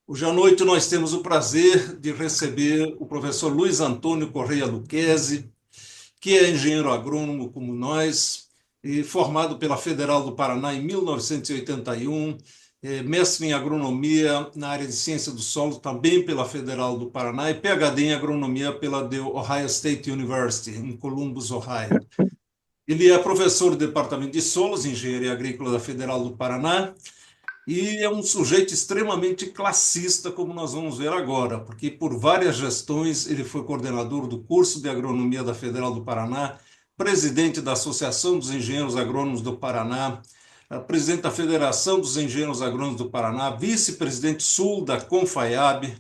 Hoje à noite nós temos o prazer de receber o professor Luiz Antônio Correia Lucchesi, que é engenheiro agrônomo como nós, e formado pela Federal do Paraná em 1981, mestre em agronomia na área de ciência do solo também pela Federal do Paraná e PhD em agronomia pela The Ohio State University, em Columbus, Ohio. Ele é professor do Departamento de Solos e Engenharia Agrícola da Federal do Paraná e é um sujeito extremamente classista, como nós vamos ver agora, porque por várias gestões ele foi coordenador do curso de agronomia da Federal do Paraná, presidente da Associação dos Engenheiros Agrônomos do Paraná, presidente da Federação dos Engenheiros Agrônomos do Paraná, vice-presidente sul da Confaiab.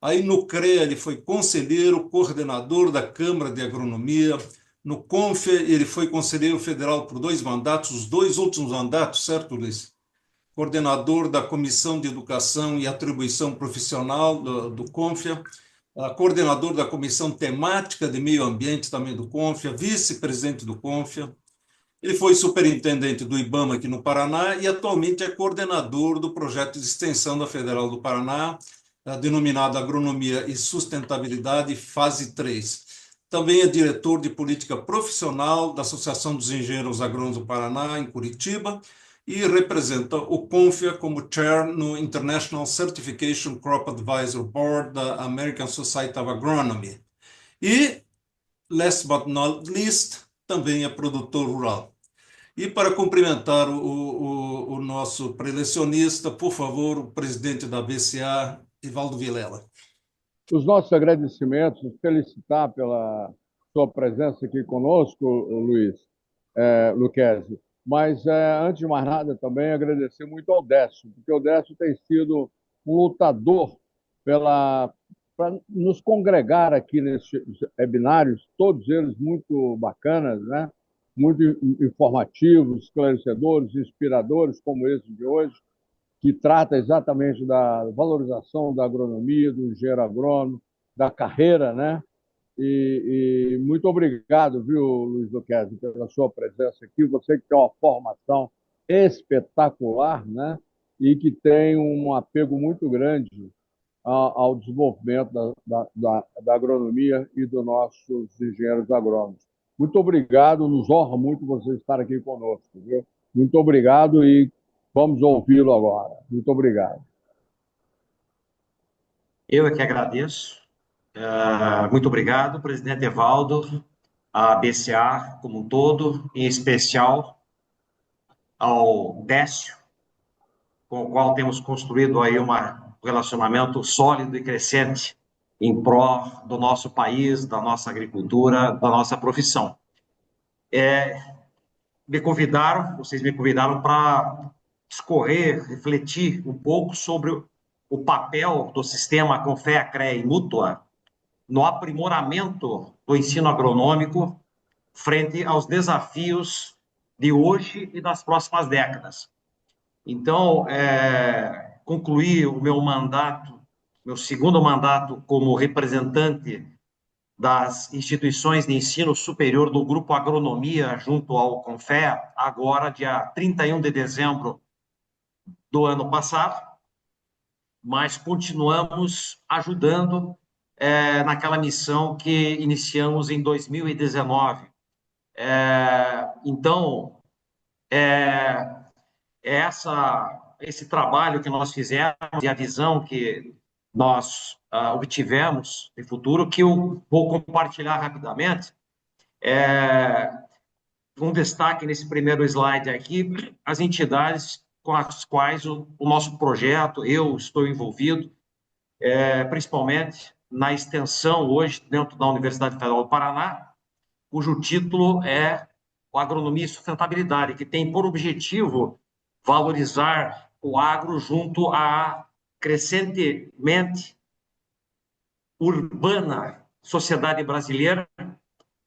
Aí no CREA ele foi conselheiro, coordenador da Câmara de Agronomia. No CONFE ele foi conselheiro federal por 2 mandatos, os 2 últimos mandatos, certo, Luiz? Coordenador da Comissão de Educação e Atribuição Profissional do CONFIA, coordenador da Comissão Temática de Meio Ambiente também do CONFIA, vice-presidente do CONFIA. Ele foi superintendente do IBAMA aqui no Paraná e atualmente é coordenador do projeto de extensão da Federal do Paraná, denominado Agronomia e Sustentabilidade, fase 3. Também é diretor de política profissional da Associação dos Engenheiros Agrônomos do Paraná, em Curitiba, e representa o CONFIA como chair no International Certification Crop Advisor Board da American Society of Agronomy. E, last but not least, também é produtor rural. E para cumprimentar o nosso prelecionista, por favor, o presidente da BCA, Ivaldo Vilela. Os nossos agradecimentos, felicitar pela sua presença aqui conosco, Luiz Lucchesi. Mas, antes de mais nada, também agradecer muito ao Décio, porque o Décio tem sido um lutador para nos congregar aqui nesses webinários, todos eles muito bacanas, né? Muito informativos, esclarecedores, inspiradores, como esse de hoje, que trata exatamente da valorização da agronomia, do engenheiro agrônomo, da carreira, né? E muito obrigado, viu, Luiz Lucchesi, pela sua presença aqui. Você que tem uma formação espetacular, né? E que tem um apego muito grande ao desenvolvimento da agronomia e dos nossos engenheiros agrônomos. Muito obrigado, nos honra muito você estar aqui conosco, viu? Muito obrigado e vamos ouvi-lo agora. Muito obrigado. Eu é que agradeço. Muito obrigado, presidente Evaldo, a BCA como um todo, em especial ao Décio, com o qual temos construído aí um relacionamento sólido e crescente em prol do nosso país, da nossa agricultura, da nossa profissão. Vocês me convidaram para discorrer, refletir um pouco sobre o papel do sistema Confea, CREA e Mútua no aprimoramento do ensino agronômico frente aos desafios de hoje e das próximas décadas. Então, concluí o meu segundo mandato como representante das instituições de ensino superior do Grupo Agronomia junto ao CONFEA, agora, dia 31 de dezembro do ano passado, mas continuamos ajudando naquela missão que iniciamos em 2019. Então, esse trabalho que nós fizemos e a visão que nós obtivemos de futuro, que eu vou compartilhar rapidamente. Um destaque nesse primeiro slide aqui, as entidades com as quais o nosso projeto, eu estou envolvido, principalmente na extensão hoje dentro da Universidade Federal do Paraná, cujo título é o Agronomia e Sustentabilidade, que tem por objetivo valorizar o agro junto à crescentemente urbana sociedade brasileira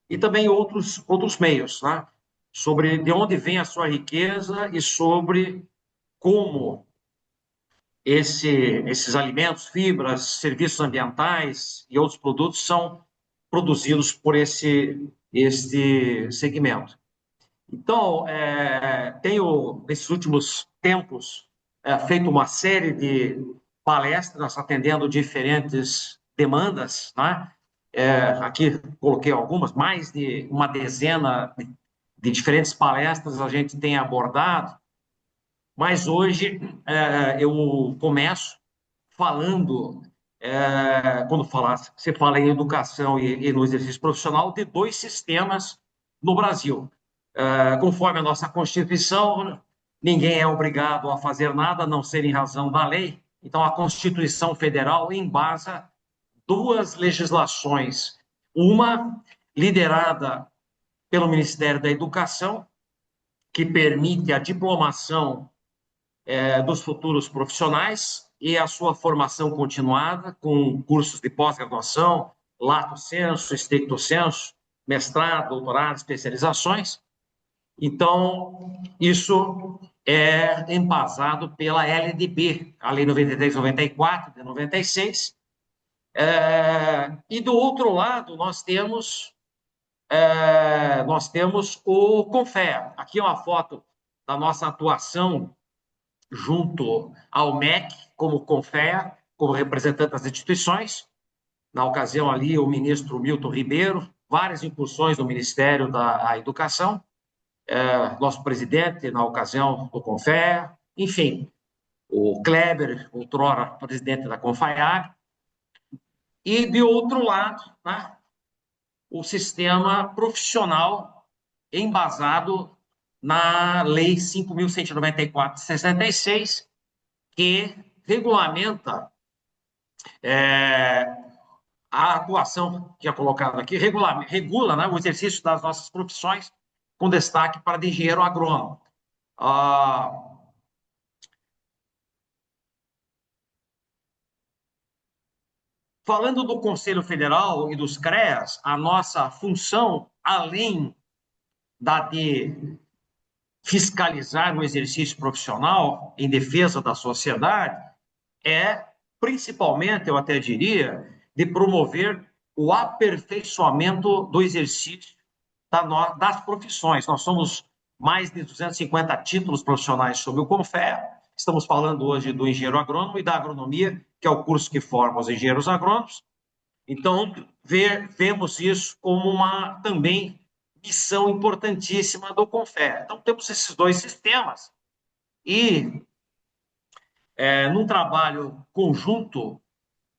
e também outros meios, né? Sobre de onde vem a sua riqueza e sobre como esses alimentos, fibras, serviços ambientais e outros produtos são produzidos por este segmento. Então, tenho, nesses últimos tempos, feito uma série palestras atendendo diferentes demandas, né? Aqui coloquei algumas, mais de uma dezena de diferentes palestras a gente tem abordado, mas hoje eu começo falando, quando você fala em educação e no exercício profissional, de dois sistemas no Brasil. Conforme a nossa Constituição, ninguém é obrigado a fazer nada a não ser em razão da lei. Então, a Constituição Federal embasa duas legislações, uma liderada pelo Ministério da Educação, que permite a diplomação dos futuros profissionais e a sua formação continuada com cursos de pós-graduação, lato sensu, stricto sensu, mestrado, doutorado, especializações. Então, isso é embasado pela LDB, a Lei 93/94, de 96. E do outro lado, nós temos o CONFEA. Aqui é uma foto da nossa atuação junto ao MEC, como CONFEA, como representante das instituições. Na ocasião ali, o ministro Milton Ribeiro, várias incursões do Ministério da Educação, nosso presidente, na ocasião do CONFEA, enfim, o Kleber, outrora presidente da CONFAIAG, e, de outro lado, né, o sistema profissional embasado na Lei 5.194 de 66, que regulamenta a atuação que é colocada aqui, regula, né, o exercício das nossas profissões, com destaque para de engenheiro agrônomo. Falando do Conselho Federal e dos CREAs, a nossa função, além da de fiscalizar o exercício profissional em defesa da sociedade, é, principalmente, eu até diria, de promover o aperfeiçoamento do exercício das profissões. Nós somos mais de 250 títulos profissionais sob o CONFEA. Estamos falando hoje do engenheiro agrônomo e da agronomia, que é o curso que forma os engenheiros agrônomos. Então, vemos isso como uma também missão importantíssima do CONFEA. Então, temos esses dois sistemas e, num trabalho conjunto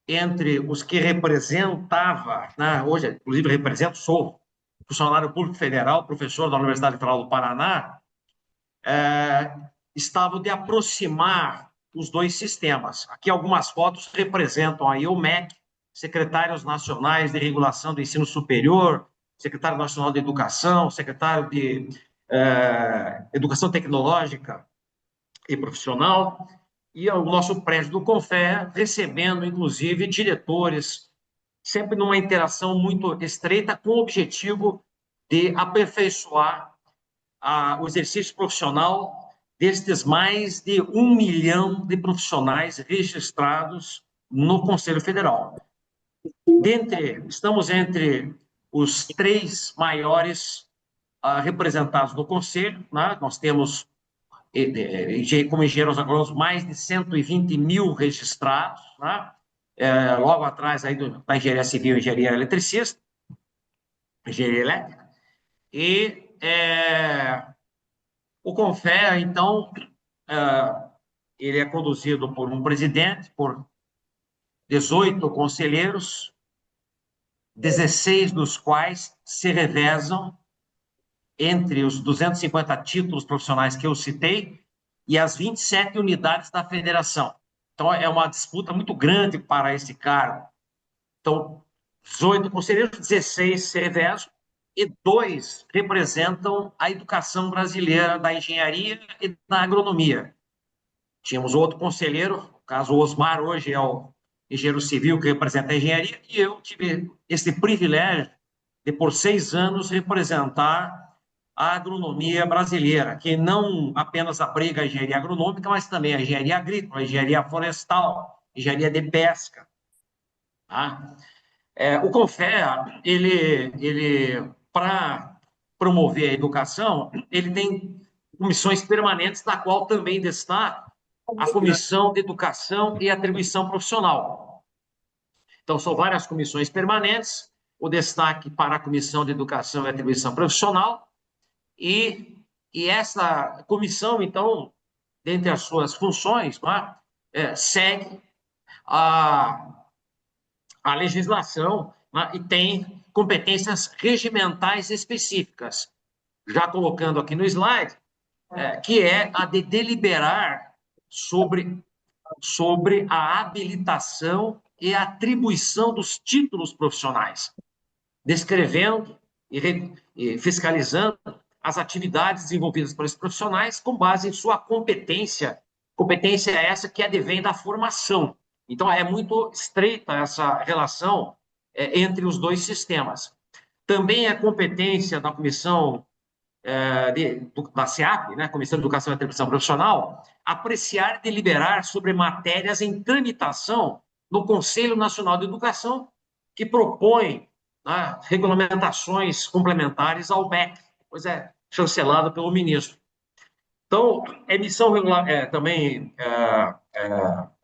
entre os que representava, né, hoje, inclusive, represento, sou funcionário público federal, professor da Universidade Federal do Paraná, estava de aproximar os dois sistemas. Aqui algumas fotos representam aí o MEC, secretários nacionais de regulação do ensino superior, secretário nacional de educação, secretário de educação tecnológica e profissional, e o nosso prédio do CONFEA recebendo, inclusive, diretores, sempre numa interação muito estreita, com o objetivo de aperfeiçoar o exercício profissional destes mais de 1 milhão de profissionais registrados no Conselho Federal. Estamos entre os 3 maiores representados no Conselho, né? Nós temos, como engenheiros agrônomos, mais de 120 mil registrados, né? Logo atrás aí da engenharia civil e engenharia eletricista, engenharia elétrica, e o CONFEA, então, ele é conduzido por um presidente, por 18 conselheiros, 16 dos quais se revezam entre os 250 títulos profissionais que eu citei e as 27 unidades da federação. Então, é uma disputa muito grande para esse cargo. Então, 18 conselheiros, 16 se revezam, e 2 representam a educação brasileira da engenharia e da agronomia. Tínhamos outro conselheiro, no caso o Osmar, hoje é o engenheiro civil que representa a engenharia, e eu tive esse privilégio de, por 6 anos, representar a agronomia brasileira, que não apenas abriga a engenharia agronômica, mas também a engenharia agrícola, a engenharia florestal, engenharia de pesca. Tá? O CONFEA, para promover a educação, ele tem comissões permanentes, da qual também destaco a Comissão de Educação e Atribuição Profissional. Então, são várias comissões permanentes, o destaque para a Comissão de Educação e Atribuição Profissional, e essa comissão, então, dentre as suas funções, segue a legislação, e tem competências regimentais específicas. Já colocando aqui no slide, que é a de deliberar sobre a habilitação e atribuição dos títulos profissionais, descrevendo e fiscalizando as atividades desenvolvidas por esses profissionais com base em sua competência essa que advém da formação. Então, é muito estreita essa relação entre os dois sistemas. Também é competência da comissão da SEAP, né, Comissão de Educação e Atribuição Profissional, apreciar e deliberar sobre matérias em tramitação no Conselho Nacional de Educação, que propõe, né, regulamentações complementares ao MEC, pois é chancelado pelo ministro. Então, emissão também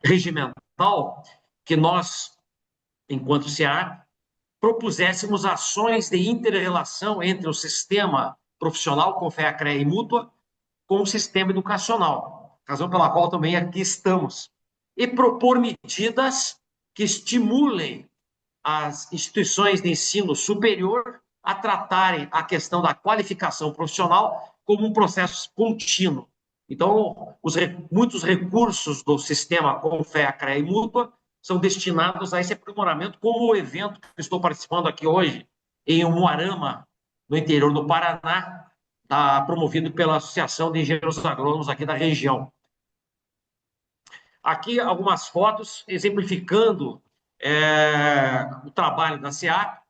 regimental, que nós, enquanto SEAP, propuséssemos ações de inter-relação entre o sistema profissional, CONFEA-CREA e Mútua, com o sistema educacional, razão pela qual também aqui estamos, e propor medidas que estimulem as instituições de ensino superior a tratarem a questão da qualificação profissional como um processo contínuo. Então, muitos recursos do sistema CONFEA-CREA e Mútua são destinados a esse aprimoramento, como o evento que estou participando aqui hoje, em Umuarama, no interior do Paraná, promovido pela Associação de Engenheiros Agrônomos aqui da região. Aqui algumas fotos exemplificando o trabalho da SEAP,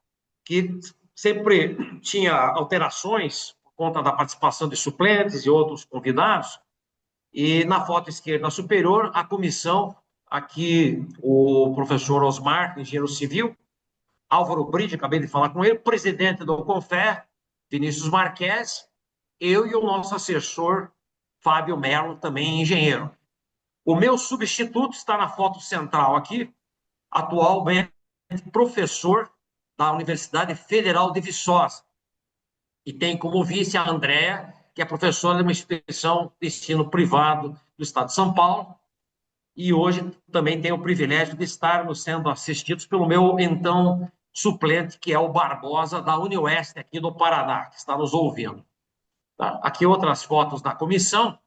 que sempre tinha alterações por conta da participação de suplentes e outros convidados. E na foto esquerda superior, a comissão, aqui o professor Osmar, engenheiro civil, Álvaro Bride, acabei de falar com ele, presidente do CONFEA, Vinícius Marques, eu e o nosso assessor, Fábio Melo, também engenheiro. O meu substituto está na foto central aqui, atualmente professor da Universidade Federal de Viçosa, e tem como vice a Andréa, que é professora de uma instituição de ensino privado do estado de São Paulo, e hoje também tenho o privilégio de estarmos sendo assistidos pelo meu, então, suplente, que é o Barbosa, da Unioeste, aqui do Paraná, que está nos ouvindo. Tá? Aqui outras fotos da comissão.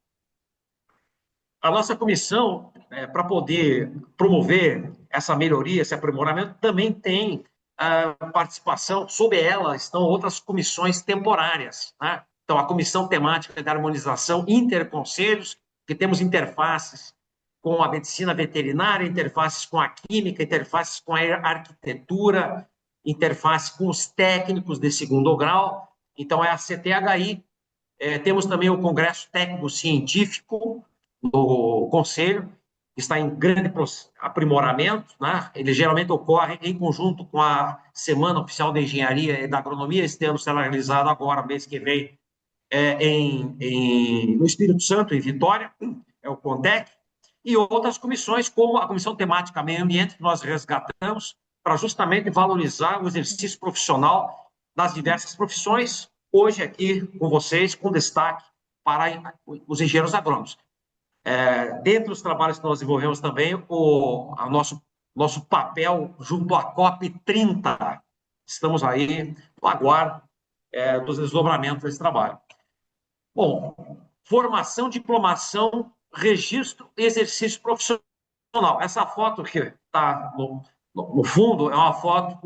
A nossa comissão, para poder promover essa melhoria, esse aprimoramento, também tem participação, sob ela estão outras comissões temporárias, né? Então, a Comissão Temática de Harmonização Interconselhos, que temos interfaces com a medicina veterinária, interfaces com a química, interfaces com a arquitetura, interfaces com os técnicos de segundo grau. Então, é a CTHI. Temos também o Congresso Técnico Científico do Conselho, que está em grande aprimoramento, né? Ele geralmente ocorre em conjunto com a Semana Oficial da Engenharia e da Agronomia. Este ano será realizado agora, mês que vem, no Espírito Santo, em Vitória, é o CONTEC, e outras comissões, como a Comissão Temática Meio Ambiente, que nós resgatamos para justamente valorizar o exercício profissional das diversas profissões, hoje aqui com vocês, com destaque para os engenheiros agrônomos. Dentre os trabalhos que nós desenvolvemos também, o nosso papel junto à COP30. Estamos aí no aguardo dos desdobramentos desse trabalho. Bom, formação, diplomação, registro e exercício profissional. Essa foto que está no fundo é uma foto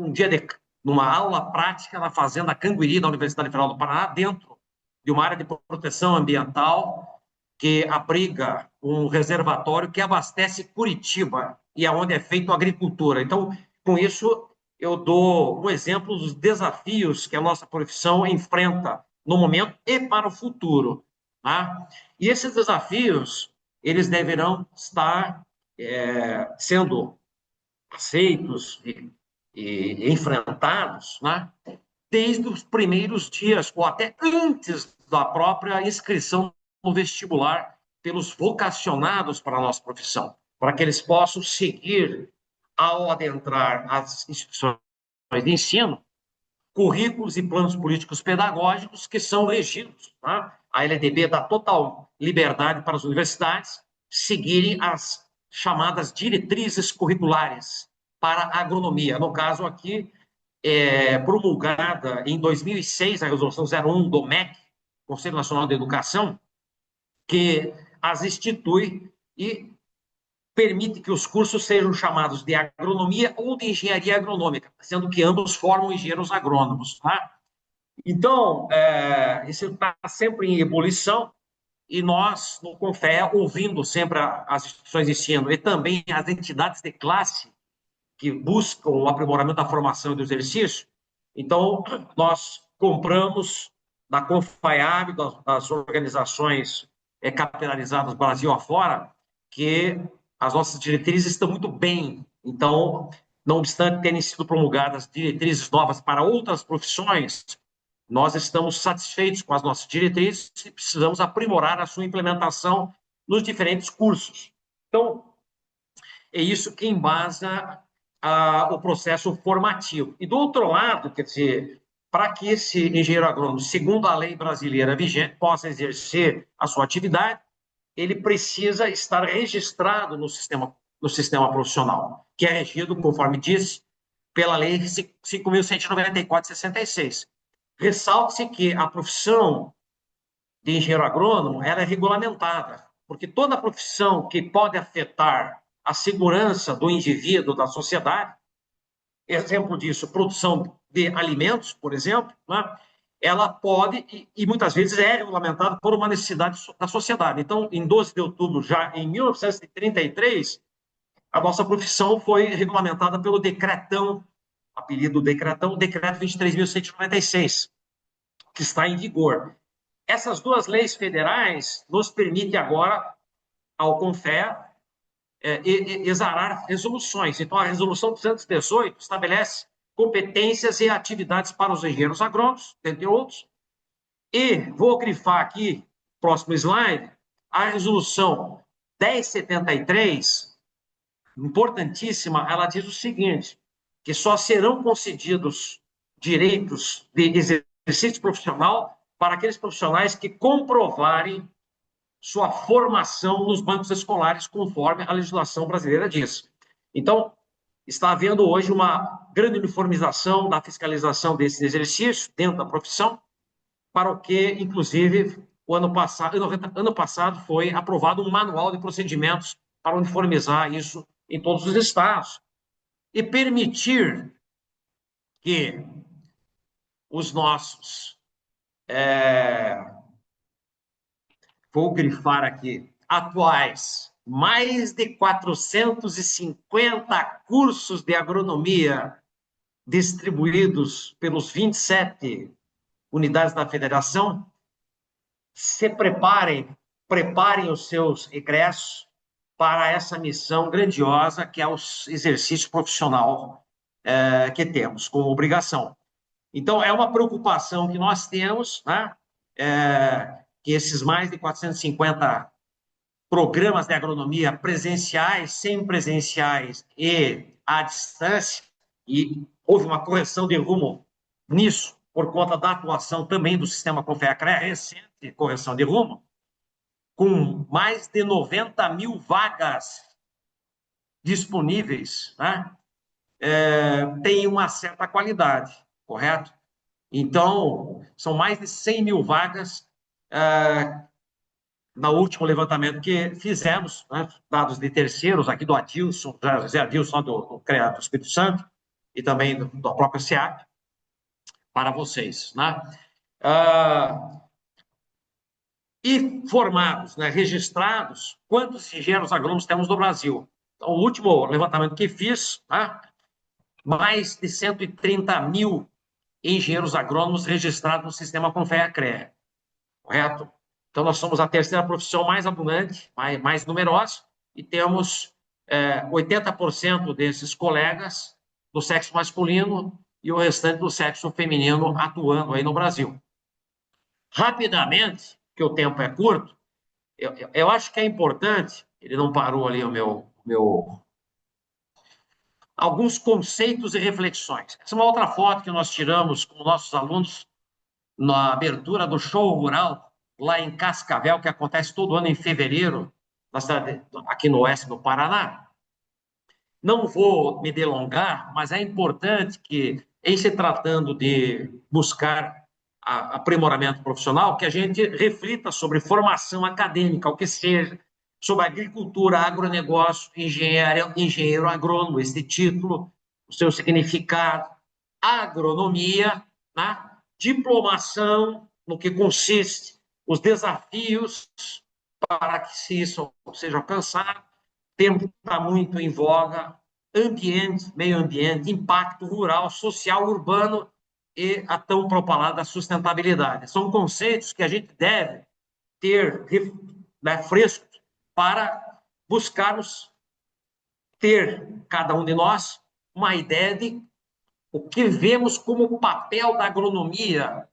numa aula prática na Fazenda Canguiri, da Universidade Federal do Paraná, dentro de uma área de proteção ambiental que abriga um reservatório que abastece Curitiba e é onde é feita a agricultura. Então, com isso, eu dou um exemplo dos desafios que a nossa profissão enfrenta no momento e para o futuro. Tá? E esses desafios, eles deverão estar sendo aceitos e enfrentados, né? Desde os primeiros dias, ou até antes da própria inscrição no vestibular pelos vocacionados para a nossa profissão, para que eles possam seguir, ao adentrar as instituições de ensino, currículos e planos políticos pedagógicos que são regidos. Tá? A LDB dá total liberdade para as universidades seguirem as chamadas diretrizes curriculares para a agronomia. No caso aqui, promulgada em 2006, a resolução 01 do MEC, Conselho Nacional de Educação, que as institui e permite que os cursos sejam chamados de agronomia ou de engenharia agronômica, sendo que ambos formam engenheiros agrônomos. Tá? Então, isso está sempre em ebulição, e nós, no CONFEA, ouvindo sempre as instituições de ensino e também as entidades de classe que buscam o aprimoramento da formação e do exercício, então, nós compramos da CONFAIAB, das organizações capilarizadas Brasil afora, que as nossas diretrizes estão muito bem. Então, não obstante terem sido promulgadas diretrizes novas para outras profissões, nós estamos satisfeitos com as nossas diretrizes e precisamos aprimorar a sua implementação nos diferentes cursos. Então, é isso que embasa o processo formativo. E, do outro lado, quer dizer, para que esse engenheiro agrônomo, segundo a lei brasileira vigente, possa exercer a sua atividade, ele precisa estar registrado no sistema profissional, que é regido, conforme disse, pela Lei 5.194 de 66. Ressalte-se que a profissão de engenheiro agrônomo ela é regulamentada, porque toda profissão que pode afetar a segurança do indivíduo, da sociedade, exemplo disso, produção de alimentos, por exemplo, né? Ela pode, e muitas vezes é regulamentada por uma necessidade da sociedade. Então, em 12 de outubro, já em 1933, a nossa profissão foi regulamentada pelo Decretão, apelido Decretão, Decreto 23.196, que está em vigor. Essas duas leis federais nos permitem agora, ao CONFEA, exarar resoluções. Então, a resolução 218 estabelece competências e atividades para os engenheiros agrônomos, entre outros. E vou grifar aqui, próximo slide, a resolução 1073, importantíssima, ela diz o seguinte, que só serão concedidos direitos de exercício profissional para aqueles profissionais que comprovarem sua formação nos bancos escolares, conforme a legislação brasileira diz. Então, está havendo hoje uma grande uniformização da fiscalização desse exercício dentro da profissão, para o que, inclusive, o ano passado foi aprovado um manual de procedimentos para uniformizar isso em todos os estados e permitir que os nossos, vou grifar aqui, atuais, mais de 450 cursos de agronomia distribuídos pelos 27 unidades da federação, se preparem os seus egressos para essa missão grandiosa que é o exercício profissional que temos como obrigação. Então, é uma preocupação que nós temos, né? Que esses mais de 450 programas de agronomia presenciais, semipresenciais e à distância, e houve uma correção de rumo nisso, por conta da atuação também do sistema CONFEA-CREA, recente correção de rumo, com mais de 90 mil vagas disponíveis, né? Tem uma certa qualidade, correto? Então, são mais de 100 mil vagas no último levantamento que fizemos, né, dados de terceiros, aqui do Adilson, José Adilson, do CREA do Espírito Santo, e também do próprio SEAP, para vocês. Né? E formados, né, registrados, quantos engenheiros agrônomos temos no Brasil? Então, o último levantamento que fiz, né, mais de 130 mil engenheiros agrônomos registrados no sistema CONFEA-CREA, correto? Então, nós somos a terceira profissão mais abundante, mais numerosa, e temos 80% desses colegas do sexo masculino e o restante do sexo feminino atuando aí no Brasil. Rapidamente, que o tempo é curto, eu acho que é importante, ele não parou ali alguns conceitos e reflexões. Essa é uma outra foto que nós tiramos com nossos alunos na abertura do show rural, lá em Cascavel, que acontece todo ano em fevereiro, na cidade, aqui no oeste do Paraná. Não vou me delongar, mas é importante que, em se tratando de buscar aprimoramento profissional, que a gente reflita sobre formação acadêmica, o que seja, sobre agricultura, agronegócio, engenheiro agrônomo, esse título, o seu significado, agronomia, né? Diplomação, no que consiste, os desafios para que isso seja alcançado, termo que está muito em voga, ambiente, meio ambiente, impacto rural, social, urbano e a tão propalada sustentabilidade. São conceitos que a gente deve ter, né, frescos para buscarmos ter, cada um de nós, uma ideia de o que vemos como o papel da agronomia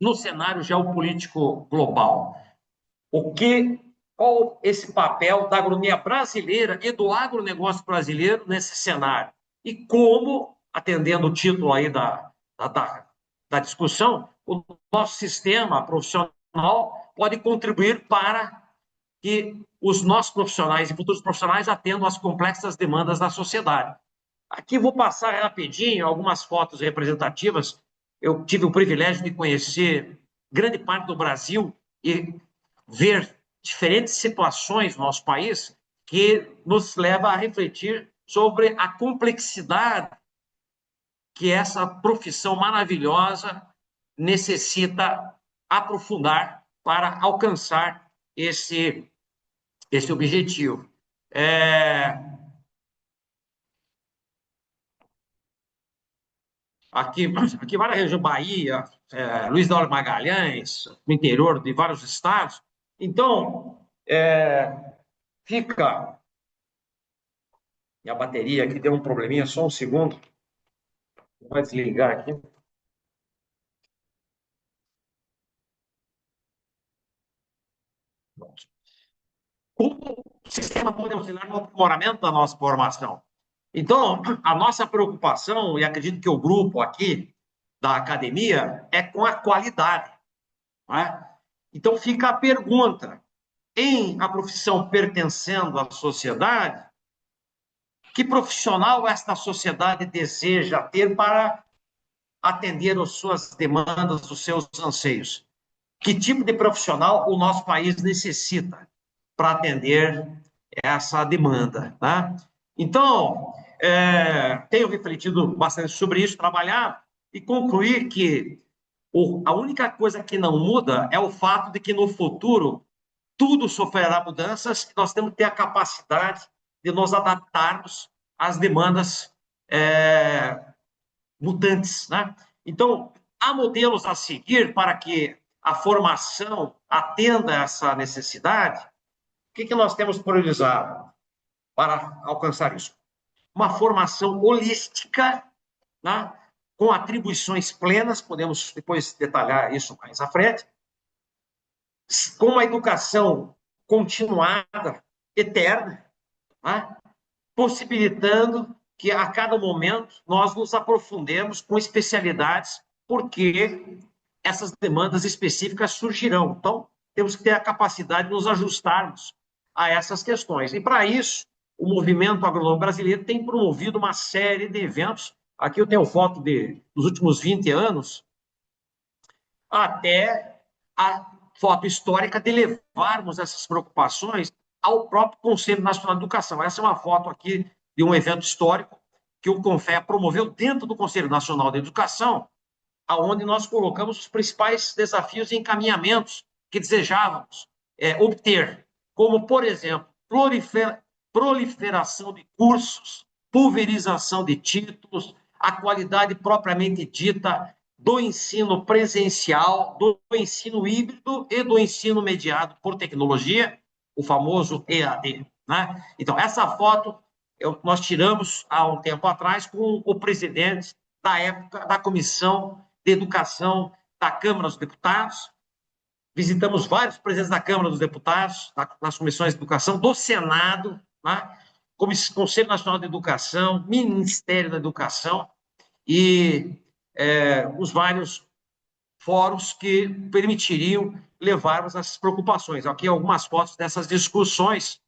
no cenário geopolítico global. Qual esse papel da agronomia brasileira e do agronegócio brasileiro nesse cenário? E como, atendendo o título aí da discussão, o nosso sistema profissional pode contribuir para que os nossos profissionais e futuros profissionais atendam às complexas demandas da sociedade. Aqui vou passar rapidinho algumas fotos representativas. Eu tive o privilégio de conhecer grande parte do Brasil e ver diferentes situações no nosso país que nos leva a refletir sobre a complexidade que essa profissão maravilhosa necessita aprofundar para alcançar esse objetivo. Aqui vai na região Bahia, Luiz de Magalhães, no interior de vários estados. Então, fica... Minha bateria aqui deu um probleminha, só um segundo. Vai desligar aqui. Como o sistema pode auxiliar no aprimoramento da nossa formação? Então, a nossa preocupação, e acredito que o grupo aqui da academia, é com a qualidade. Não é? Então, fica a pergunta: em a profissão pertencendo à sociedade, que profissional esta sociedade deseja ter para atender às suas demandas, os seus anseios? Que tipo de profissional o nosso país necessita para atender essa demanda? Tá? Então, tenho refletido bastante sobre isso, trabalhar e concluir que a única coisa que não muda é o fato de que no futuro tudo sofrerá mudanças e nós temos que ter a capacidade de nos adaptarmos às demandas mutantes. Né? Então, há modelos a seguir para que a formação atenda a essa necessidade. O que nós temos priorizado para alcançar isso? Uma formação holística, né? Com atribuições plenas, podemos depois detalhar isso mais à frente, com uma educação continuada, eterna, né? Possibilitando que a cada momento nós nos aprofundemos com especialidades, porque essas demandas específicas surgirão. Então, temos que ter a capacidade de nos ajustarmos a essas questões. E, para isso, o movimento agronômico brasileiro tem promovido uma série de eventos. Aqui eu tenho foto dos últimos 20 anos, até a foto histórica de levarmos essas preocupações ao próprio Conselho Nacional de Educação. Essa é uma foto aqui de um evento histórico que o CONFEA promoveu dentro do Conselho Nacional de Educação, aonde nós colocamos os principais desafios e encaminhamentos que desejávamos obter, como, por exemplo, proliferação de cursos, pulverização de títulos, a qualidade propriamente dita do ensino presencial, do ensino híbrido e do ensino mediado por tecnologia, o famoso EAD. Né? Então, essa foto nós tiramos há um tempo atrás com o presidente da época da Comissão de Educação da Câmara dos Deputados, visitamos vários presidentes da Câmara dos Deputados, nas comissões de educação, do Senado, né? Conselho Nacional de Educação, Ministério da Educação e os vários fóruns que permitiriam levarmos essas preocupações. Aqui algumas fotos dessas discussões.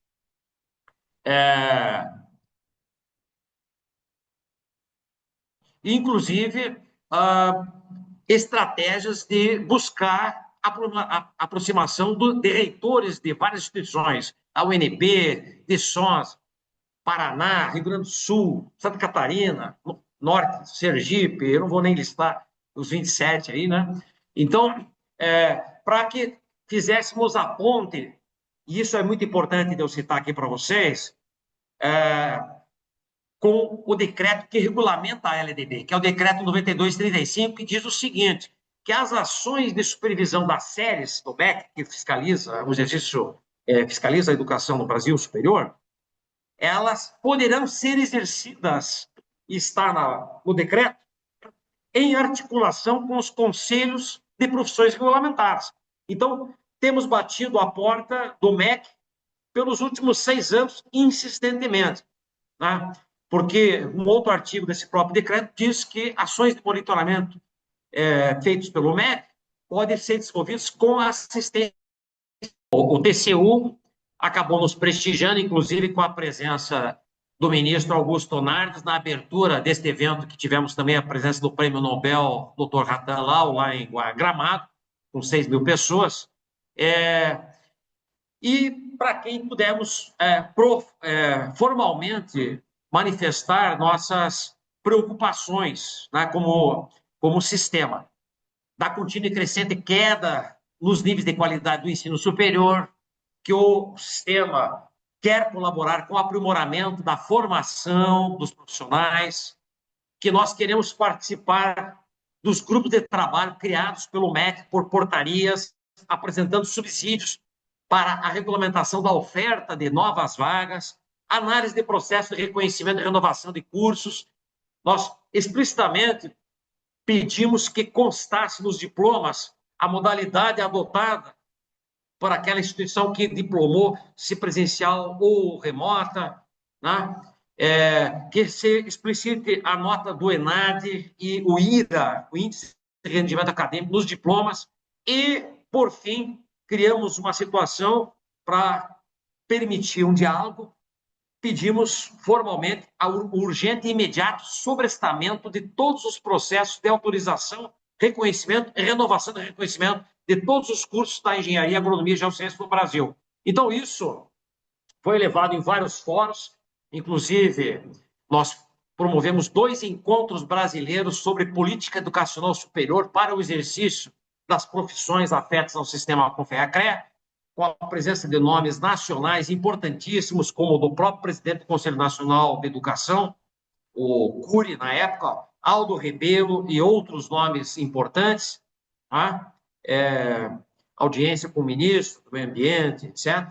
Inclusive, estratégias de buscar a aproximação de reitores de várias instituições, a UNB, de SOS, Paraná, Rio Grande do Sul, Santa Catarina, Norte, Sergipe, eu não vou nem listar os 27 aí, né? Então, para que fizéssemos a ponte, e isso é muito importante de eu citar aqui para vocês, com o decreto que regulamenta a LDB, que é o decreto 9235, que diz o seguinte, que as ações de supervisão das séries do MEC, que fiscaliza o exercício, fiscaliza a educação no Brasil superior, elas poderão ser exercidas, e está no decreto, em articulação com os conselhos de profissões regulamentares. Então, temos batido a porta do MEC pelos últimos 6 anos, insistentemente, né? Porque um outro artigo desse próprio decreto diz que ações de monitoramento feitas pelo MEC podem ser desenvolvidas com assistência. O TCU acabou nos prestigiando, inclusive com a presença do ministro Augusto Nardes, na abertura deste evento, que tivemos também a presença do prêmio Nobel, Dr. Ratan Lal, lá em Gramado, com 6.000 pessoas. E para quem pudermos formalmente manifestar nossas preocupações, né, como sistema, da contínua e crescente queda nos níveis de qualidade do ensino superior, que o sistema quer colaborar com o aprimoramento da formação dos profissionais, que nós queremos participar dos grupos de trabalho criados pelo MEC por portarias, apresentando subsídios para a regulamentação da oferta de novas vagas, análise de processo de reconhecimento e renovação de cursos. Nós explicitamente pedimos que constasse nos diplomas a modalidade adotada por aquela instituição que diplomou, se presencial ou remota, né? Que se explicite a nota do ENAD e o IRA, o Índice de Rendimento Acadêmico, nos diplomas. E, por fim, criamos uma situação para permitir um diálogo. Pedimos formalmente o urgente e imediato sobrestamento de todos os processos de autorização, reconhecimento e renovação do reconhecimento de todos os cursos da engenharia, agronomia e geociência no Brasil. Então, isso foi levado em vários fóruns, inclusive nós promovemos 2 encontros brasileiros sobre política educacional superior para o exercício das profissões afetas ao sistema CONFEA-CREA, com a presença de nomes nacionais importantíssimos, como o do próprio presidente do Conselho Nacional de Educação, o Cury, na época, Aldo Rebelo e outros nomes importantes, tá? Audiência com o ministro do Meio Ambiente, etc.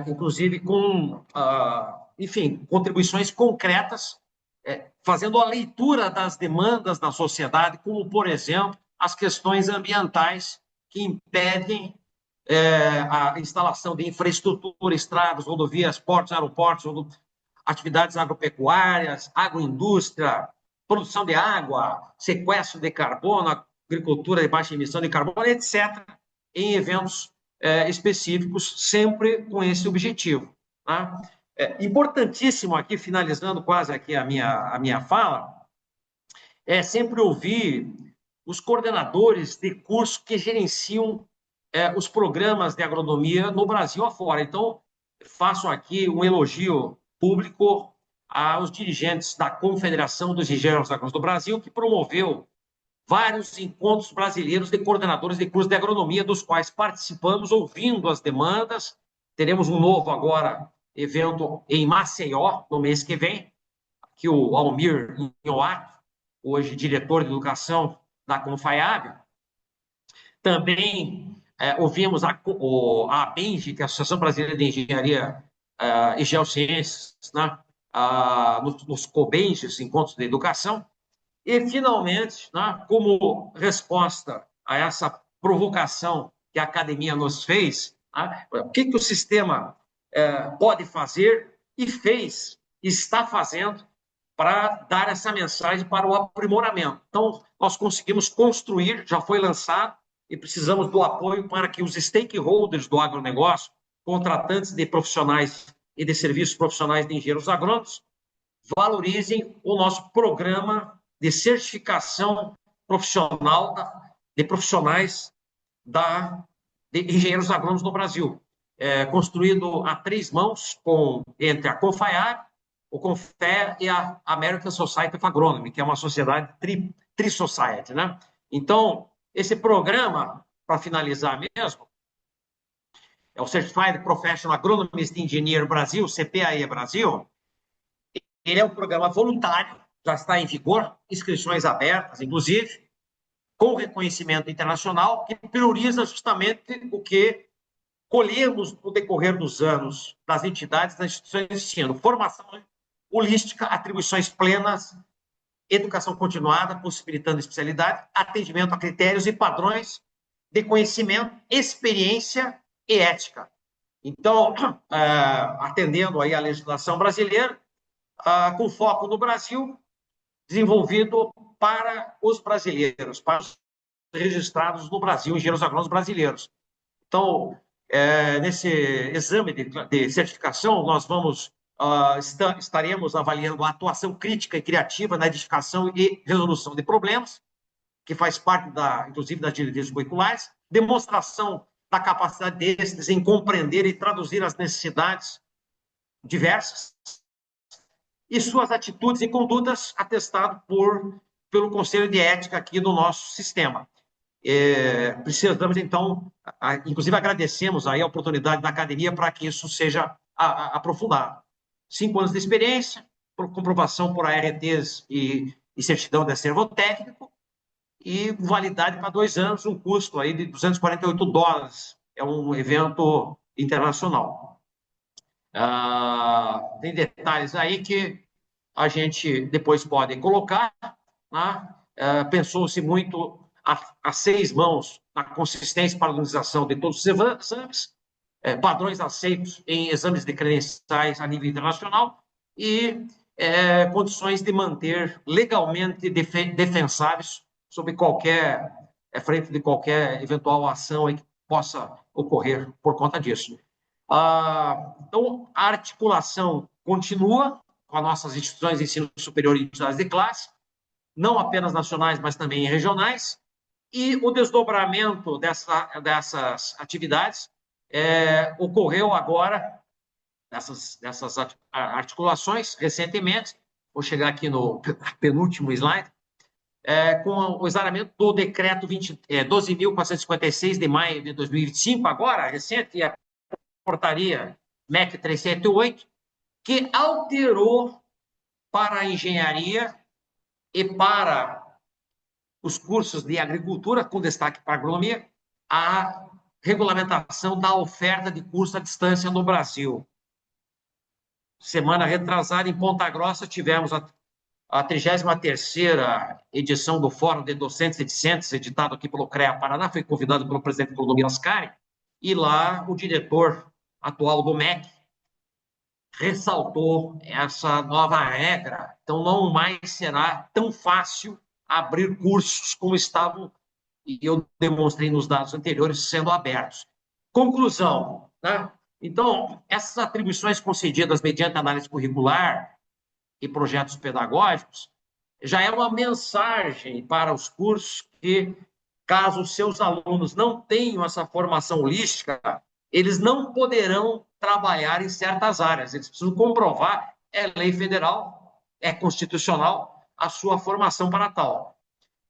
Inclusive com, enfim, contribuições concretas, fazendo a leitura das demandas da sociedade, como, por exemplo, as questões ambientais que impedem a instalação de infraestrutura, estradas, rodovias, portos, aeroportos, atividades agropecuárias, agroindústria, produção de água, sequestro de carbono, agricultura de baixa emissão de carbono, etc., em eventos específicos, sempre com esse objetivo. Tá? Importantíssimo aqui, finalizando quase aqui a minha fala, é sempre ouvir os coordenadores de curso que gerenciam os programas de agronomia no Brasil afora. Então, faço aqui um elogio público aos dirigentes da Confederação dos Engenheiros Agrônomos do Brasil, que promoveu vários encontros brasileiros de coordenadores de curso de agronomia, dos quais participamos, ouvindo as demandas. Teremos um novo agora evento em Maceió, no mês que vem, que o Almir Inhoac, hoje diretor de educação da Confaiab. Também ouvimos a ABENGE, que é a Associação Brasileira de Engenharia e Geociências, né? Nos COBENGES, Encontros de Educação. E, finalmente, né, como resposta a essa provocação que a academia nos fez, tá? O que o sistema pode fazer e fez, está fazendo para dar essa mensagem para o aprimoramento. Então, nós conseguimos construir, já foi lançado, e precisamos do apoio para que os stakeholders do agronegócio, contratantes de profissionais e de serviços profissionais de engenheiros agrônomos, valorizem o nosso programa de certificação profissional de profissionais de engenheiros agrônomos no Brasil, construído a 3 mãos entre a Confaiar, o CONFER e a American Society of Agronomy, que é uma sociedade tri-society, né? Então, esse programa, para finalizar mesmo, é o Certified Professional Agronomist Engineer Brasil, CPAE Brasil. Ele é um programa voluntário, já está em vigor, inscrições abertas, inclusive, com reconhecimento internacional, que prioriza justamente o que colhemos no decorrer dos anos das entidades, das instituições de ensino: formação holística, atribuições plenas, educação continuada, possibilitando especialidade, atendimento a critérios e padrões de conhecimento, experiência e ética. Então, atendendo aí a legislação brasileira, com foco no Brasil, desenvolvido para os brasileiros, para os registrados no Brasil, engenheiros agrônomos brasileiros. Então, nesse exame de certificação, nós estaremos avaliando a atuação crítica e criativa na edificação e resolução de problemas, que faz parte, inclusive, das diretrizes curriculares, demonstração da capacidade desses em compreender e traduzir as necessidades diversas e suas atitudes e condutas, atestado pelo Conselho de Ética aqui do nosso sistema. Precisamos, então, inclusive agradecemos aí a oportunidade da academia para que isso seja aprofundado. 5 anos de experiência, comprovação por ARTs e certidão de acervo técnico, e validade para 2 anos, um custo aí de $248. É um evento internacional. Tem detalhes aí que a gente depois pode colocar, né? Pensou-se muito a 6 mãos na consistência e padronização de todos os exames, padrões aceitos em exames de credenciais a nível internacional e condições de manter legalmente defensáveis sobre frente de qualquer eventual ação aí que possa ocorrer por conta disso. Então, a articulação continua com as nossas instituições de ensino superior e entidades de classe, não apenas nacionais, mas também regionais, e o desdobramento dessas atividades ocorreu agora, dessas articulações, recentemente. Vou chegar aqui no penúltimo slide, com o exaramento do decreto 12.456 de maio de 2025, agora, recente, e a portaria MEC 378, que alterou para a engenharia e para os cursos de agricultura, com destaque para a agronomia, a regulamentação da oferta de curso à distância no Brasil. Semana retrasada, em Ponta Grossa, tivemos a 33ª edição do Fórum de Docentes e Discentes, editado aqui pelo CREA Paraná, foi convidado pelo presidente Clodomiro Ascari, e lá o diretor atual do MEC ressaltou essa nova regra. Então, não mais será tão fácil abrir cursos como estavam, e eu demonstrei nos dados anteriores, sendo abertos. Conclusão, né? Então, essas atribuições concedidas mediante análise curricular e projetos pedagógicos já é uma mensagem para os cursos que, caso os seus alunos não tenham essa formação holística, eles não poderão trabalhar em certas áreas. Eles precisam comprovar, é lei federal, é constitucional, a sua formação para tal.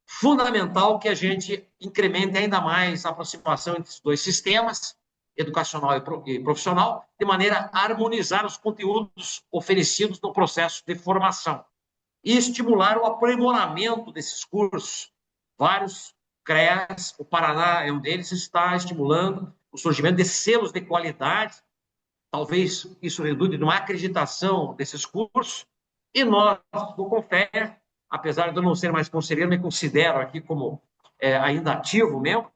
Fundamental que a gente incremente ainda mais a aproximação entre os 2 sistemas, educacional e profissional, de maneira a harmonizar os conteúdos oferecidos no processo de formação e estimular o aprimoramento desses cursos. Vários CREAs, o Paraná é um deles, está estimulando o surgimento de selos de qualidade. Talvez isso redunde numa acreditação desses cursos, e nós, do CONFER, apesar de eu não ser mais conselheiro, me considero aqui como ainda ativo membro,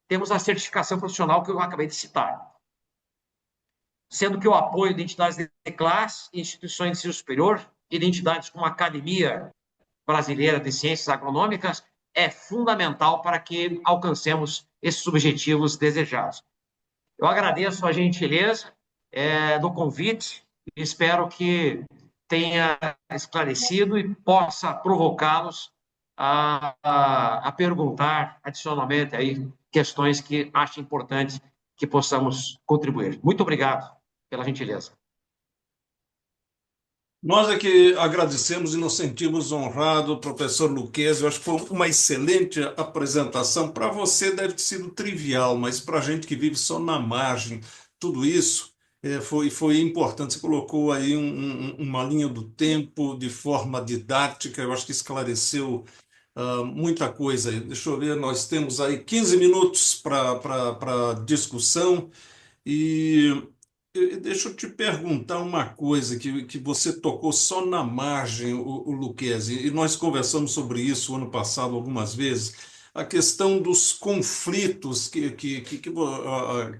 temos a certificação profissional que eu acabei de citar, sendo que o apoio de entidades de classe, instituições de ensino superior, identidades como a Academia Brasileira de Ciências Agronômicas é fundamental para que alcancemos esses objetivos desejados. Eu agradeço a gentileza do convite e espero que tenha esclarecido e possa provocá-los a perguntar adicionalmente aí questões que acho importante que possamos contribuir. Muito obrigado pela gentileza. Nós é que agradecemos e nos sentimos honrados, professor Lucchesi. Eu acho que foi uma excelente apresentação. Para você deve ter sido trivial, mas para a gente que vive só na margem, tudo isso foi importante. Você colocou aí uma linha do tempo de forma didática. Eu acho que esclareceu muita coisa aí. Deixa eu ver, nós temos aí 15 minutos para discussão. E deixa eu te perguntar uma coisa que você tocou só na margem, o Lucchesi, e nós conversamos sobre isso ano passado algumas vezes, a questão dos conflitos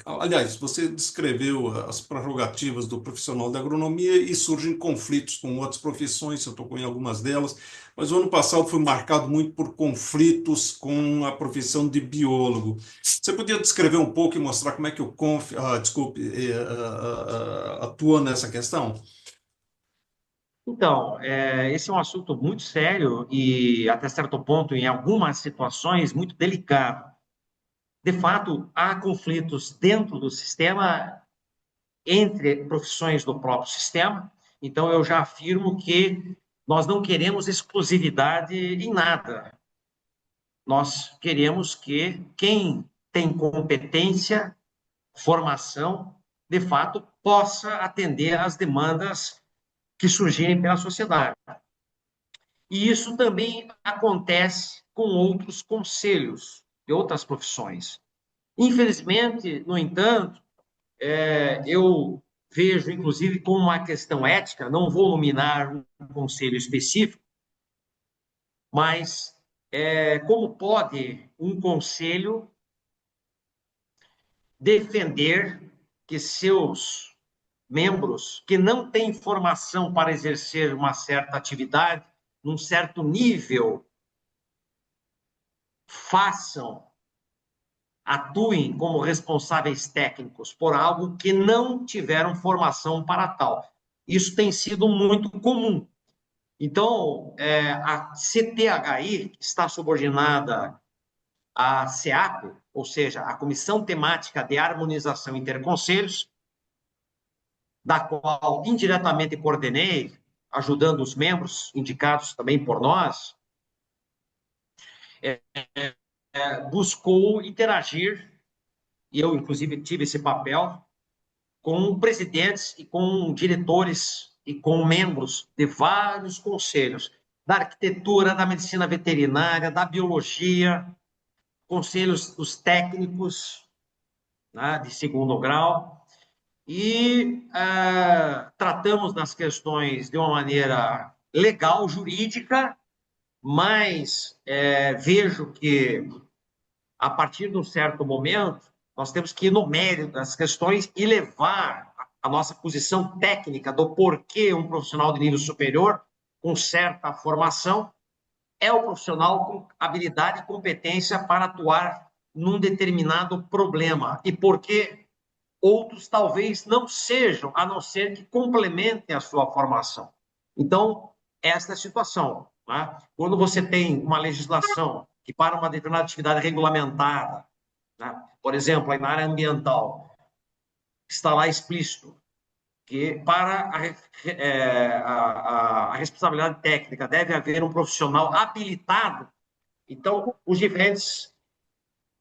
aliás, você descreveu as prerrogativas do profissional da agronomia e surgem conflitos com outras profissões, você tocou em algumas delas, mas o ano passado foi marcado muito por conflitos com a profissão de biólogo. Você podia descrever um pouco e mostrar como é que o desculpe, atua nessa questão? Então, esse é um assunto muito sério e, até certo ponto, em algumas situações, muito delicado. De fato, há conflitos dentro do sistema, entre profissões do próprio sistema. Então, eu já afirmo que nós não queremos exclusividade em nada. Nós queremos que quem tem competência, formação, de fato, possa atender às demandas que surgirem pela sociedade. E isso também acontece com outros conselhos de outras profissões. Infelizmente, no entanto, eu vejo, inclusive, como uma questão ética, não vou nominar um conselho específico, mas como pode um conselho defender que seus membros que não têm formação para exercer uma certa atividade, num certo nível, atuem como responsáveis técnicos por algo que não tiveram formação para tal. Isso tem sido muito comum. Então, a CTHI está subordinada à CEAP, ou seja, a Comissão Temática de Harmonização Interconselhos, da qual indiretamente coordenei, ajudando os membros, indicados também por nós, buscou interagir, e eu, inclusive, tive esse papel, com presidentes e com diretores e com membros de vários conselhos, da arquitetura, da medicina veterinária, da biologia, conselhos dos técnicos, né, de segundo grau, e tratamos das questões de uma maneira legal, jurídica, mas vejo que, a partir de um certo momento, nós temos que ir no mérito das questões e levar a nossa posição técnica do porquê um profissional de nível superior, com certa formação, é o profissional com habilidade e competência para atuar num determinado problema. E por que outros talvez não sejam, a não ser que complementem a sua formação. Então, esta é a situação. Né? Quando você tem uma legislação que, para uma determinada atividade regulamentada, né? Por exemplo, aí na área ambiental, está lá explícito que para a responsabilidade técnica deve haver um profissional habilitado. Então, os diferentes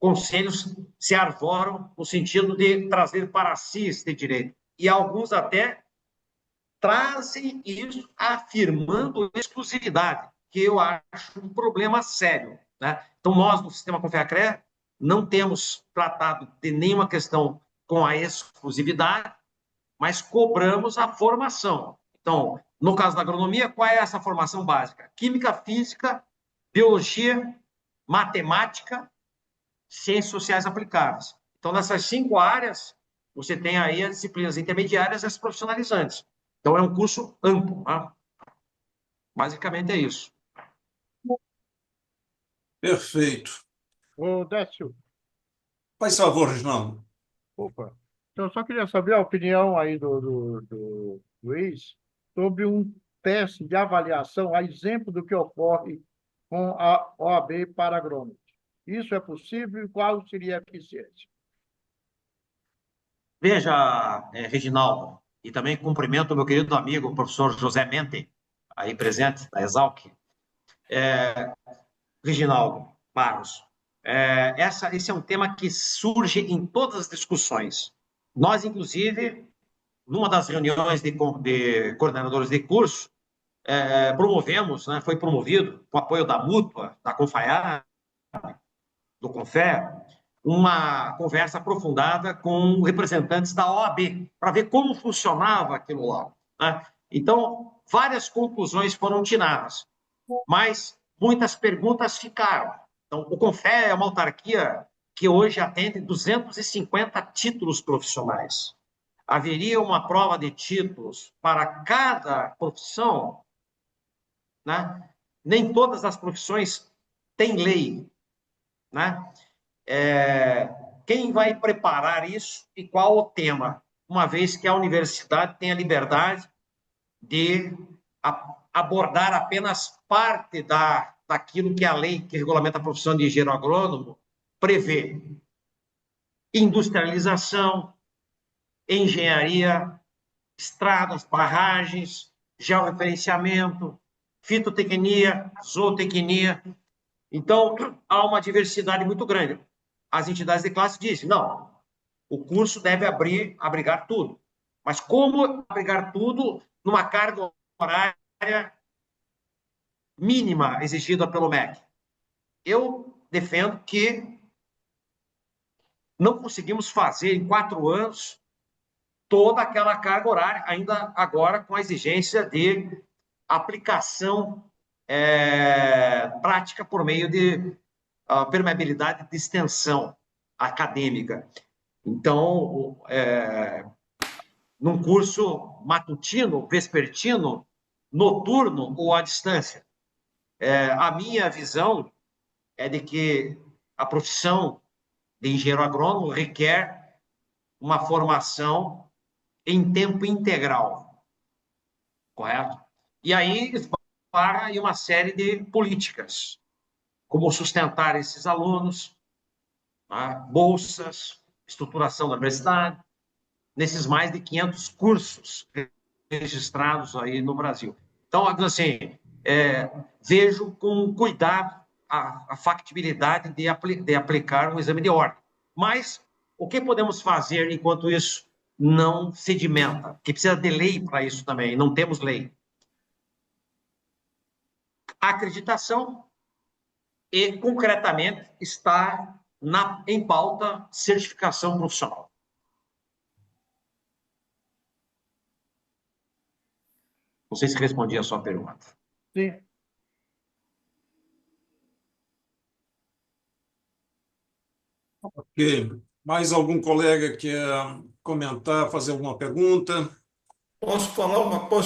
conselhos se arvoram no sentido de trazer para si este direito. E alguns até trazem isso afirmando exclusividade, que eu acho um problema sério. Né? Então, nós, no sistema Confeacre, não temos tratado de nenhuma questão com a exclusividade, mas cobramos a formação. Então, no caso da agronomia, qual é essa formação básica? Química, física, biologia, matemática, ciências sociais aplicadas. Então, nessas 5 áreas, você tem aí as disciplinas intermediárias e as profissionalizantes. Então, é um curso amplo, né? Basicamente é isso. Perfeito. Ô, Décio, Faz favor, Reginaldo. opa. Então, eu só queria saber a opinião aí do Luiz sobre um teste de avaliação, a exemplo do que ocorre com a OAB para agrônomos. Isso é possível e qual seria a eficiência? Veja, Reginaldo, e também cumprimento o meu querido amigo, o professor José Mente, aí presente, da Exalc. Reginaldo Barros, esse é um tema que surge em todas as discussões. Nós, inclusive, numa das reuniões de coordenadores de curso, promovemos, né, foi promovido, com apoio da Mútua, da Confaiar, do Confé, uma conversa aprofundada com representantes da OAB, para ver como funcionava aquilo lá. Né? Então, várias conclusões foram tiradas, mas muitas perguntas ficaram. Então, o Confé é uma autarquia que hoje atende 250 títulos profissionais. Haveria uma prova de títulos para cada profissão, né? Nem todas as profissões têm lei, né? Quem vai preparar isso e qual o tema? Uma vez que a universidade tem a liberdade de abordar apenas parte daquilo que a lei que regulamenta a profissão de engenheiro agrônomo prevê. Industrialização, engenharia, estradas, barragens, georreferenciamento, fitotecnia, zootecnia. Então, há uma diversidade muito grande. As entidades de classe dizem, não, o curso deve abrigar tudo. Mas como abrigar tudo numa carga horária mínima exigida pelo MEC? Eu defendo que não conseguimos fazer em 4 anos toda aquela carga horária, ainda agora com a exigência de aplicação prática por meio de permeabilidade de extensão acadêmica. Então, num curso matutino, vespertino, noturno ou à distância. A minha visão é de que a profissão de engenheiro agrônomo requer uma formação em tempo integral, correto? E aí esbarra em uma série de políticas, como sustentar esses alunos, né? Bolsas, estruturação da universidade, nesses mais de 500 cursos registrados aí no Brasil. Então, assim, vejo com cuidado a factibilidade de aplicar um exame de ordem. Mas o que podemos fazer enquanto isso não sedimenta? Porque precisa de lei para isso também, não temos lei. A acreditação e, concretamente, está em pauta certificação profissional. Não sei se respondi a sua pergunta. Sim. Ok. Mais algum colega quer comentar, fazer alguma pergunta? Posso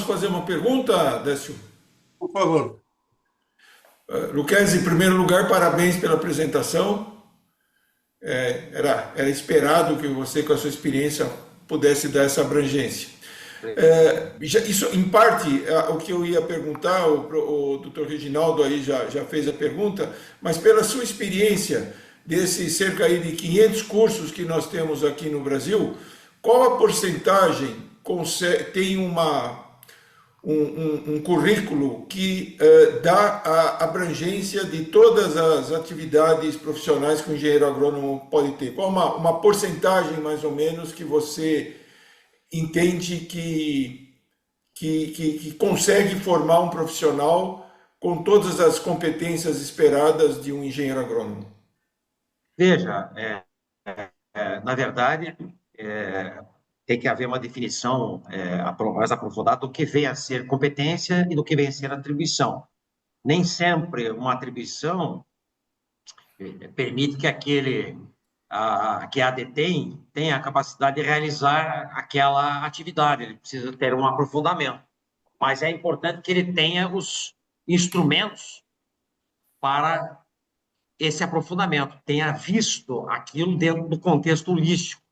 fazer uma pergunta, Décio? Por favor. Luquezzi, em primeiro lugar, parabéns pela apresentação. Era esperado que você, com a sua experiência, pudesse dar essa abrangência. Isso, em parte, o que eu ia perguntar, o doutor Reginaldo aí já fez a pergunta, mas pela sua experiência desses cerca aí de 500 cursos que nós temos aqui no Brasil, qual a porcentagem tem um currículo que dá a abrangência de todas as atividades profissionais que o engenheiro agrônomo pode ter? Qual uma porcentagem, mais ou menos, que você entende que consegue formar um profissional com todas as competências esperadas de um engenheiro agrônomo? Veja, na verdade, tem que haver uma definição mais aprofundada do que vem a ser competência e do que vem a ser atribuição. Nem sempre uma atribuição permite que que a detém tenha a capacidade de realizar aquela atividade. Ele precisa ter um aprofundamento, mas é importante que ele tenha os instrumentos para esse aprofundamento, tenha visto aquilo dentro do contexto holístico,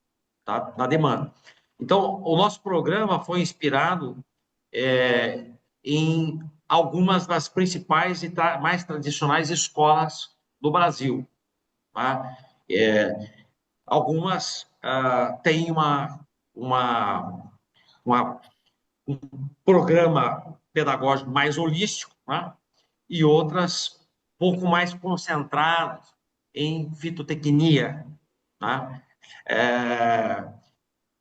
tá, da demanda. Então, o nosso programa foi inspirado em algumas das principais e mais tradicionais escolas do Brasil. Tá? Algumas têm uma, um programa pedagógico mais holístico, né? E outras pouco mais concentradas em fitotecnia. Né?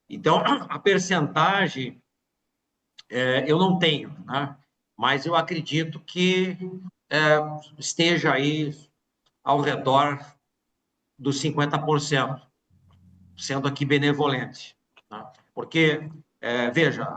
Então, a percentagem eu não tenho, né? Mas eu acredito que esteja aí ao redor dos 50%, sendo aqui benevolente. Tá? Porque, veja,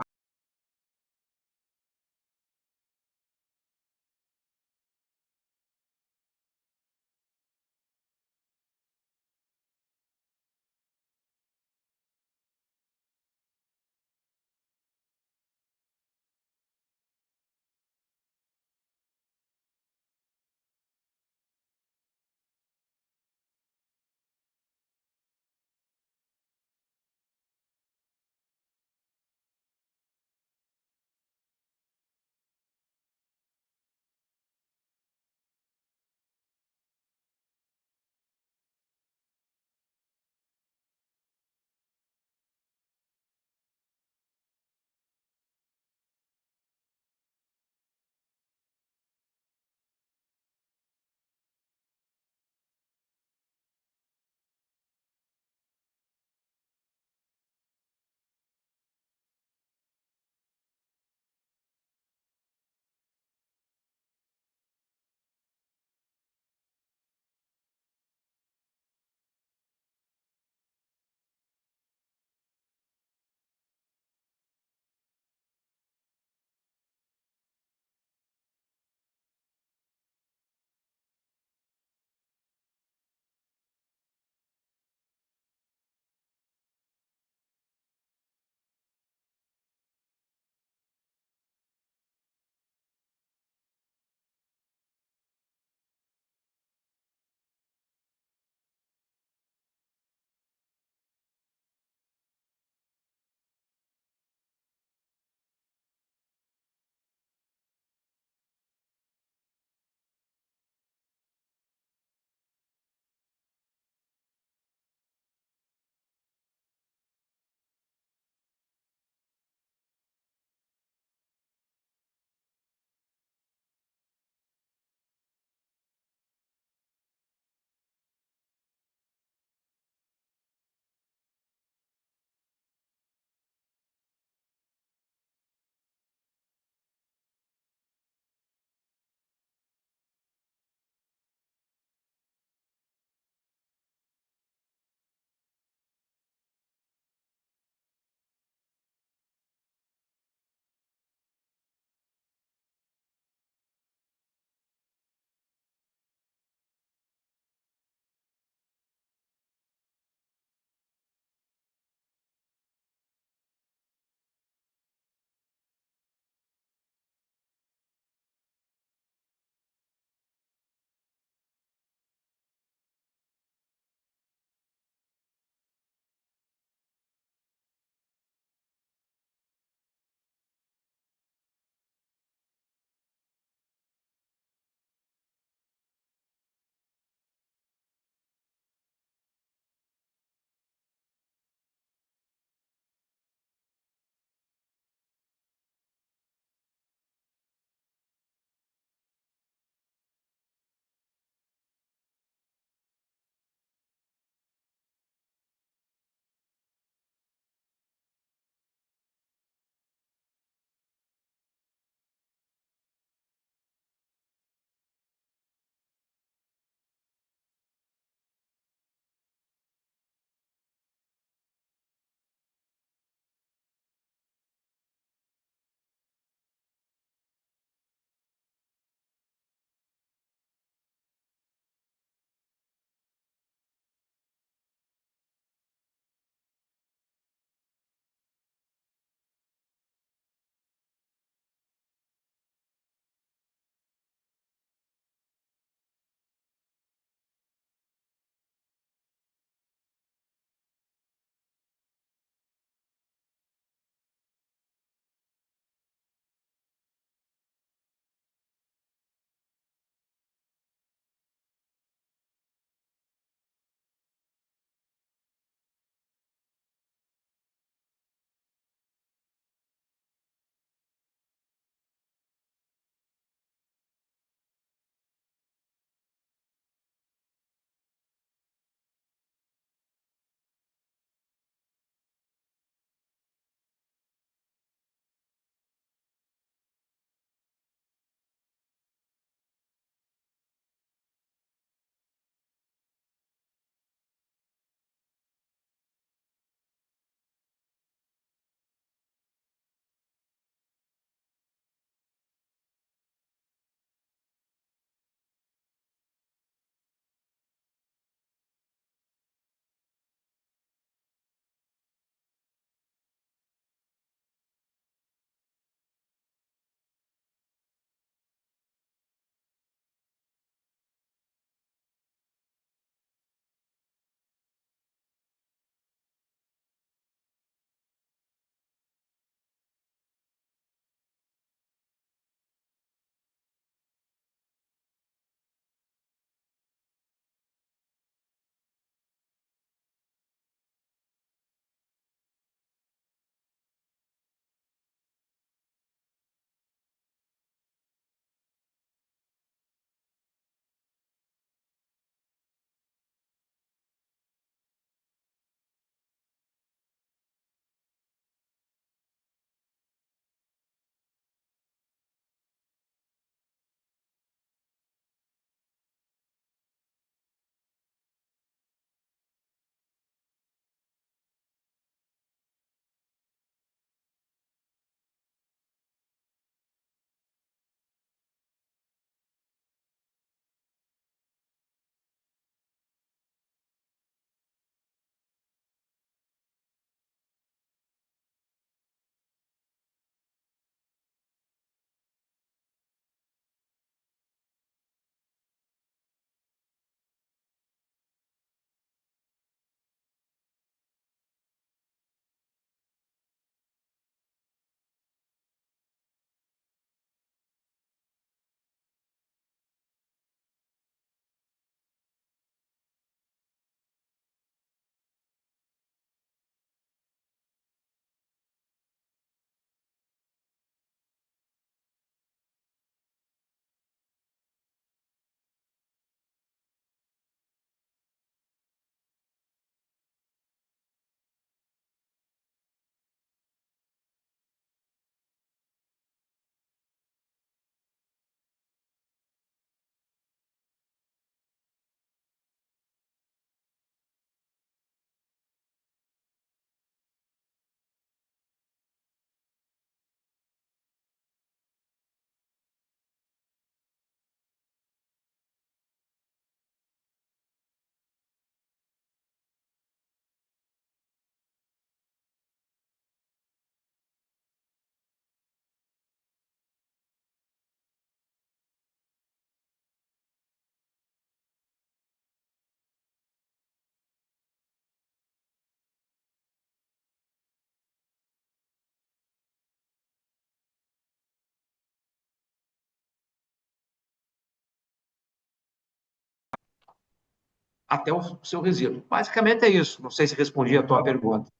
até o seu resíduo. Basicamente é isso. Não sei se respondi a tua pergunta.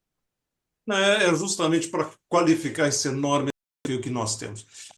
É justamente para qualificar esse enorme desafio que nós temos.